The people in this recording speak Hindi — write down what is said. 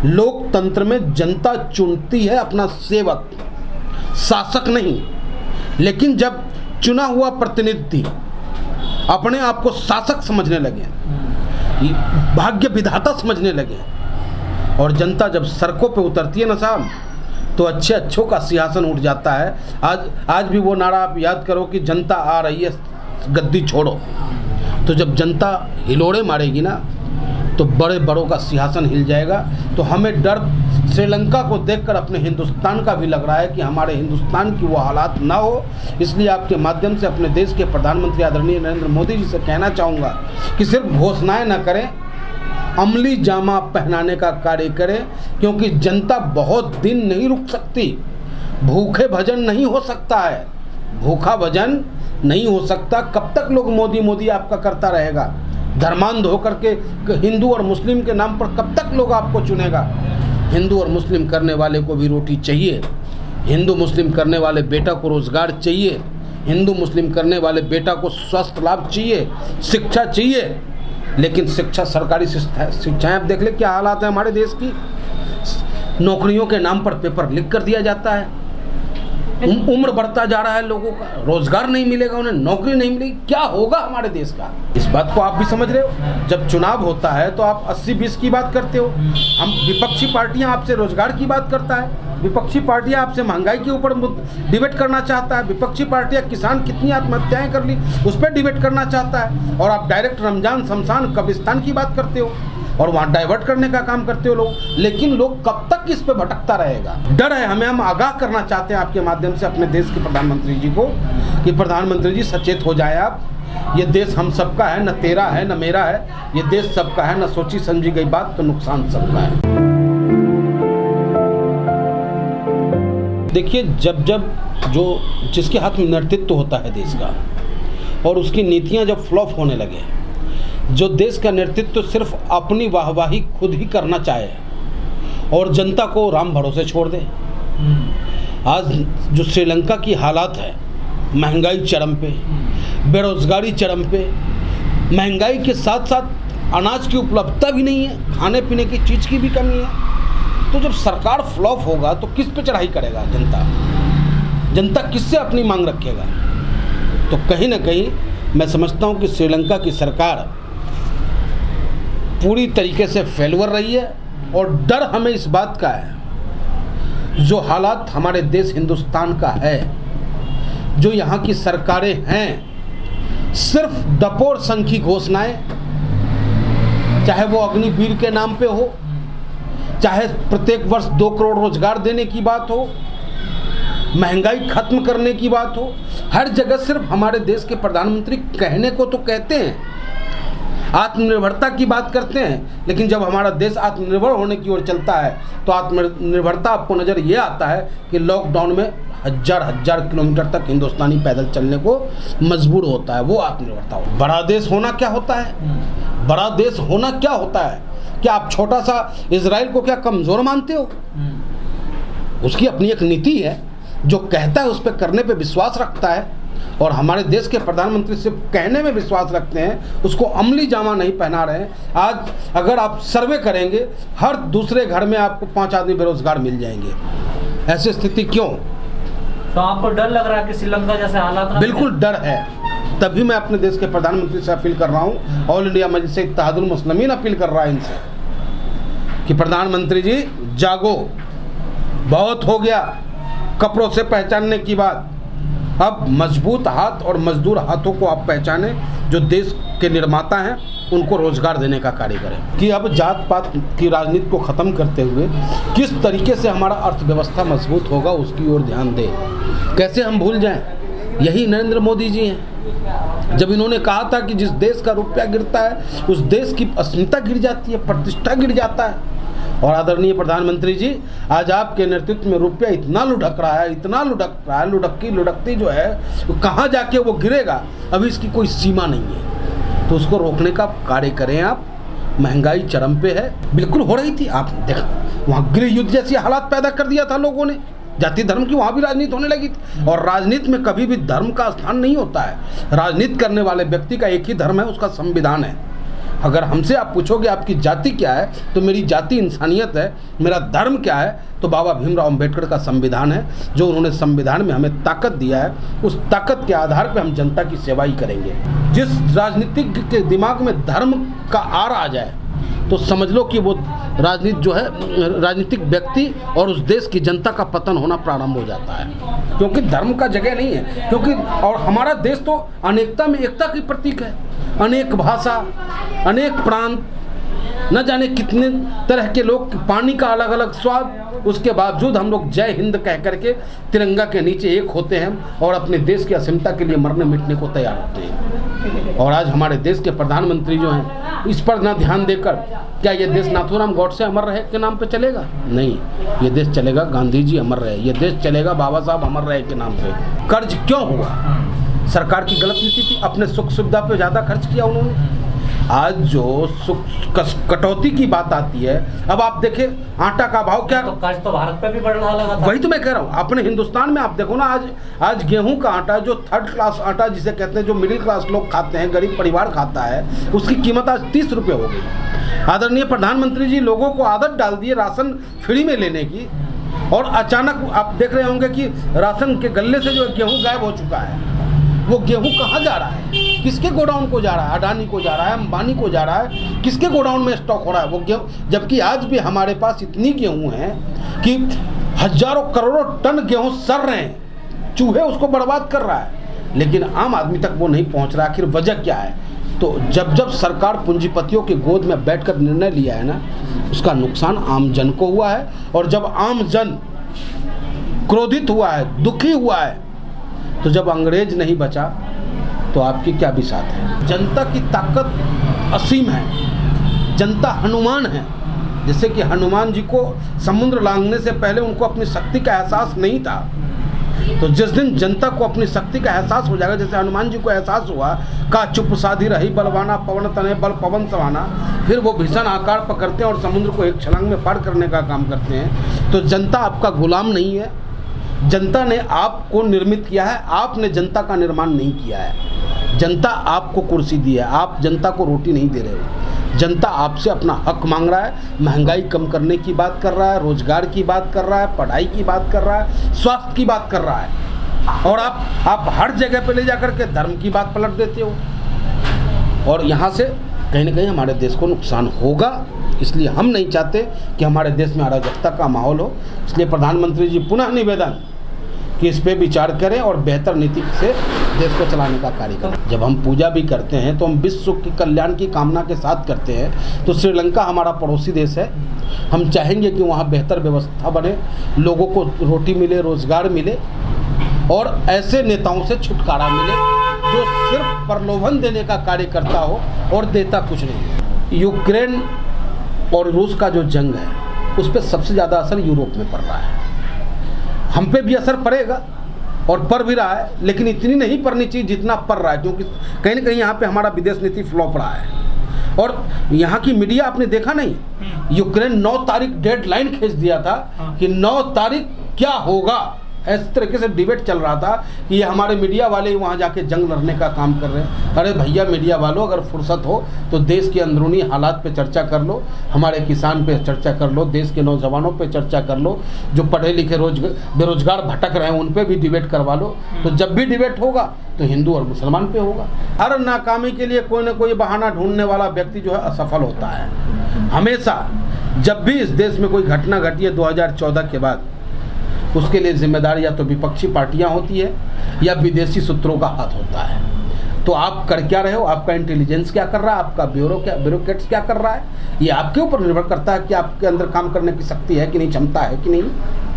लोकतंत्र में जनता चुनती है अपना सेवक, शासक नहीं। लेकिन जब चुना हुआ प्रतिनिधि अपने आप को शासक समझने लगे, भाग्य विधाता समझने लगे, और जनता जब सड़कों पे उतरती है ना साहब, तो अच्छे अच्छों का सिंहासन उठ जाता है। आज भी वो नारा आप याद करो कि जनता आ रही है, गद्दी छोड़ो। तो जब जनता हिलोड़े मारेगी ना, तो बड़े बड़ों का सिंहासन हिल जाएगा। तो हमें डर श्रीलंका को देखकर अपने हिंदुस्तान का भी लग रहा है कि हमारे हिंदुस्तान की वो हालात ना हो। इसलिए आपके माध्यम से अपने देश के प्रधानमंत्री आदरणीय नरेंद्र मोदी जी से कहना चाहूँगा कि सिर्फ घोषणाएं न करें, अमली जामा पहनाने का कार्य करें, क्योंकि जनता बहुत दिन नहीं रुक सकती। भूखे भजन नहीं हो सकता है, भूखा भजन नहीं हो सकता। कब तक लोग मोदी मोदी आपका करता रहेगा? धर्मांध होकर के हिंदू और मुस्लिम के नाम पर कब तक लोग आपको चुनेगा? हिंदू और मुस्लिम करने वाले को भी रोटी चाहिए, हिंदू मुस्लिम करने वाले बेटा को रोजगार चाहिए, हिंदू मुस्लिम करने वाले बेटा को स्वास्थ्य लाभ चाहिए, शिक्षा चाहिए। लेकिन शिक्षा, सरकारी शिक्षाएं आप देख ले क्या हालात है हमारे देश की। नौकरियों के नाम पर पेपर लीक कर दिया जाता है, उम्र बढ़ता जा रहा है लोगों का, रोजगार नहीं मिलेगा उन्हें, नौकरी नहीं मिलेगी। क्या होगा हमारे देश का? इस बात को आप भी समझ रहे हो। जब चुनाव होता है तो आप 80-20 की बात करते हो, हम विपक्षी पार्टियां आपसे रोजगार की बात करता है, विपक्षी पार्टियां आपसे महंगाई के ऊपर डिबेट करना चाहता है, विपक्षी पार्टियां किसान कितनी आत्महत्याएं कर ली उस पर डिबेट करना चाहता है, और आप डायरेक्ट रमजान, शमशान, कब्रिस्तान की बात करते हो और वहाँ डाइवर्ट करने का काम करते हो लोग। लेकिन लोग कब तक इस पे भटकता रहेगा? डर है हमें। हम आगाह करना चाहते हैं आपके माध्यम से अपने देश के प्रधानमंत्री जी को कि प्रधानमंत्री जी सचेत हो जाए आप। ये देश हम सबका है, न तेरा है न मेरा है, ये देश सबका है, न सोची समझी गई बात तो नुकसान सबका है। देखिए, जब जिसके हाथ में नेतृत्व होता है देश का और उसकी नीतियां जब फ्लॉप होने लगे, जो देश का नेतृत्व सिर्फ अपनी वाहवाही खुद ही करना चाहे और जनता को राम भरोसे छोड़ दे। आज जो श्रीलंका की हालात है, महंगाई चरम पे, बेरोजगारी चरम पे, महंगाई के साथ साथ अनाज की उपलब्धता भी नहीं है, खाने पीने की चीज़ की भी कमी है। तो जब सरकार फ्लॉप होगा तो किस पे चढ़ाई करेगा जनता किससे अपनी मांग रखेगा? तो कहीं ना कहीं मैं समझता हूँ कि श्रीलंका की सरकार पूरी तरीके से फेलवर रही है। और डर हमें इस बात का है, जो हालात हमारे देश हिंदुस्तान का है, जो यहाँ की सरकारें हैं, सिर्फ दपोर संघ की घोषणाएं, चाहे वो अग्निवीर के नाम पे हो, चाहे प्रत्येक वर्ष 2 करोड़ रोजगार देने की बात हो, महंगाई खत्म करने की बात हो, हर जगह सिर्फ हमारे देश के प्रधानमंत्री कहने को तो कहते हैं, आत्मनिर्भरता की बात करते हैं, लेकिन जब हमारा देश आत्मनिर्भर होने की ओर चलता है तो आत्मनिर्भरता आपको नज़र ये आता है कि लॉकडाउन में हजार किलोमीटर तक हिंदुस्तानी पैदल चलने को मजबूर होता है। वो आत्मनिर्भरता हो। बड़ा देश होना क्या होता है? बड़ा देश होना क्या होता है? क्या आप छोटा सा इजराइल को क्या कमज़ोर मानते हो? उसकी अपनी एक नीति है, जो कहता है उस पर करने पे विश्वास रखता है। और हमारे देश के प्रधानमंत्री सिर्फ कहने में विश्वास रखते हैं, उसको अमली जामा नहीं पहना रहे हैं। आज अगर आप सर्वे करेंगे, हर दूसरे घर में आपको 5 आदमी बेरोजगार मिल जाएंगे। ऐसी स्थिति क्यों? तो आपको डर लग रहा है कि श्रीलंका जैसे हालात? बिल्कुल डर है। तभी मैं अपने देश के प्रधानमंत्री से अपील कर रहा हूँ, ऑल इंडिया मजलिस इत्तेहादुल मुस्लिमीन अपील कर रहा है इनसे कि प्रधानमंत्री जी जागो, बहुत हो गया कपड़ों से पहचानने की बात। अब मजबूत हाथ और मजदूर हाथों को आप पहचाने, जो देश के निर्माता हैं, उनको रोजगार देने का कार्य करें। कि अब जात पात की राजनीति को ख़त्म करते हुए किस तरीके से हमारा अर्थव्यवस्था मजबूत होगा उसकी ओर ध्यान दें। कैसे हम भूल जाएं? यही नरेंद्र मोदी जी हैं। जब इन्होंने कहा था कि जिस देश का रुपया गिरता है उस देश की अस्मिता गिर जाती है, प्रतिष्ठा गिर जाता है। और आदरणीय प्रधानमंत्री जी, आज आपके नेतृत्व में रुपया इतना लुढ़क रहा है, इतना लुढ़क रहा है, लुढ़कती जो है तो कहाँ जाके वो गिरेगा, अभी इसकी कोई सीमा नहीं है। तो उसको रोकने का कार्य करें आप, महंगाई चरम पे है, बिल्कुल हो रही थी। आप देखा वहाँ गृह युद्ध जैसी हालात पैदा कर दिया था लोगों ने, जाति धर्म की वहाँ भी राजनीति होने लगी थी। और राजनीति में कभी भी धर्म का स्थान नहीं होता है। राजनीति करने वाले व्यक्ति का एक ही धर्म है, उसका संविधान है। अगर हमसे आप पूछोगे आपकी जाति क्या है, तो मेरी जाति इंसानियत है। मेरा धर्म क्या है, तो बाबा भीमराव अंबेडकर का संविधान है। जो उन्होंने संविधान में हमें ताकत दिया है, उस ताकत के आधार पर हम जनता की सेवा ही करेंगे। जिस राजनीतिज्ञ के दिमाग में धर्म का आर आ जाए, तो समझ लो कि वो राजनीति जो है, राजनीतिक व्यक्ति और उस देश की जनता का पतन होना प्रारंभ हो जाता है। क्योंकि धर्म का जगह नहीं है। क्योंकि और हमारा देश तो अनेकता में एकता की प्रतीक है। अनेक भाषा, अनेक प्रांत, न जाने कितने तरह के लोग, पानी का अलग अलग स्वाद, उसके बावजूद हम लोग जय हिंद कह करके तिरंगा के नीचे एक होते हैं और अपने देश की असीमता के लिए मरने मिटने को तैयार होते हैं। और आज हमारे देश के प्रधानमंत्री जो हैं, इस पर ना ध्यान देकर, क्या ये देश नाथूराम गौडसे अमर रहे के नाम पे चलेगा? नहीं, ये देश चलेगा गांधी जी अमर रहे, ये देश चलेगा बाबा साहब अमर रहे के नाम पे। कर्ज क्यों हुआ? सरकार की गलत नीति थी, अपने सुख सुविधा पे ज़्यादा खर्च किया उन्होंने। आज जो कटौती की बात आती है, अब आप देखें आटा का भाव क्या, तो कर्ज तो भारत पे भी बढ़ रहा लगा था। वही तो मैं कह रहा हूँ। अपने हिंदुस्तान में आप देखो ना, आज गेहूं का आटा, जो थर्ड क्लास आटा जिसे कहते हैं, जो मिडिल क्लास लोग खाते हैं, गरीब परिवार खाता है, उसकी कीमत आज 30 रुपये हो गई। आदरणीय प्रधानमंत्री जी लोगों को आदत डाल दिए राशन फ्री में लेने की, और अचानक आप देख रहे होंगे कि राशन के गल्ले से जो गेहूँ गायब हो चुका है। वो गेहूं कहाँ जा रहा है? किसके गोडाउन को जा रहा है? अडानी को जा रहा है, अंबानी को जा रहा है? किसके गोडाउन में स्टॉक हो रहा है वो गेहूं? जबकि आज भी हमारे पास इतनी गेहूं है कि हजारों करोड़ों टन गेहूं सड़ रहे हैं, चूहे उसको बर्बाद कर रहा है, लेकिन आम आदमी तक वो नहीं पहुंच रहा। आखिर वजह क्या है? तो जब सरकार पूंजीपतियों के गोद में बैठकर निर्णय लिया है ना, उसका नुकसान आम जन को हुआ है। और जब आम जन क्रोधित हुआ है, दुखी हुआ है, तो जब अंग्रेज नहीं बचा तो आपकी क्या बिसात है? जनता की ताकत असीम है। जनता हनुमान है। जैसे कि हनुमान जी को समुद्र लांघने से पहले उनको अपनी शक्ति का एहसास नहीं था, तो जिस दिन जनता को अपनी शक्ति का एहसास हो जाएगा, जैसे हनुमान जी को एहसास हुआ, का चुप साधी रही बलवाना, पवन तने बल पवन सवाना, फिर वो भीषण आकार पकड़ते हैं और समुद्र को एक छलांग में पार करने का काम करते हैं। तो जनता आपका गुलाम नहीं है। जनता ने आपको निर्मित किया है, आपने जनता का निर्माण नहीं किया है। जनता आपको कुर्सी दी है, आप जनता को रोटी नहीं दे रहे हो। जनता आपसे अपना हक मांग रहा है, महंगाई कम करने की बात कर रहा है, रोजगार की बात कर रहा है, पढ़ाई की बात कर रहा है, स्वास्थ्य की बात कर रहा है। और आप हर जगह पे ले जाकर के धर्म की बात पलट देते हो। और यहाँ से कहीं ना कहीं हमारे देश को नुकसान होगा। इसलिए हम नहीं चाहते कि हमारे देश में अराजकता का माहौल हो। इसलिए प्रधानमंत्री जी पुनः निवेदन कि इस पे विचार करें और बेहतर नीति से देश को चलाने का कार्य करें। जब हम पूजा भी करते हैं तो हम विश्व की कल्याण की कामना के साथ करते हैं। तो श्रीलंका हमारा पड़ोसी देश है, हम चाहेंगे कि वहाँ बेहतर व्यवस्था बने, लोगों को रोटी मिले, रोजगार मिले और ऐसे नेताओं से छुटकारा मिले जो सिर्फ प्रलोभन देने का कार्य करता हो और देता कुछ नहीं। यूक्रेन और रूस का जो जंग है, उस पर सबसे ज़्यादा असर यूरोप में पड़ रहा है। हम पे भी असर पड़ेगा और पड़ भी रहा है, लेकिन इतनी नहीं पड़नी चाहिए जितना पड़ रहा है, क्योंकि कहीं ना कहीं यहाँ पे हमारा विदेश नीति फ्लॉप रहा है। और यहाँ की मीडिया आपने देखा नहीं, यूक्रेन 9 तारीख डेडलाइन खींच दिया था कि 9 तारीख क्या होगा। इस तरीके से डिबेट चल रहा था कि ये हमारे मीडिया वाले वहाँ जाके जंग लड़ने का काम कर रहे हैं। अरे भैया मीडिया वालों, अगर फुर्सत हो तो देश के अंदरूनी हालात पे चर्चा कर लो, हमारे किसान पे चर्चा कर लो, देश के नौजवानों पे चर्चा कर लो, जो पढ़े लिखे बेरोजगार भटक रहे हैं उन पे भी डिबेट करवा लो। तो जब भी डिबेट होगा तो हिंदू और मुसलमान पे होगा। हर नाकामी के लिए कोई ना कोई बहाना ढूंढने वाला व्यक्ति जो है असफल होता है। हमेशा जब भी इस देश में कोई घटना घटी है 2014 के बाद, उसके लिए जिम्मेदार या तो विपक्षी पार्टियां होती है या विदेशी सूत्रों का हाथ होता है। तो आप कर क्या रहे हो, आपका इंटेलिजेंस क्या कर रहा है, आपका ब्यूरोक्रेट्स क्या कर रहा है, ये आपके ऊपर निर्भर करता है कि आपके अंदर काम करने की शक्ति है कि नहीं, क्षमता है कि नहीं।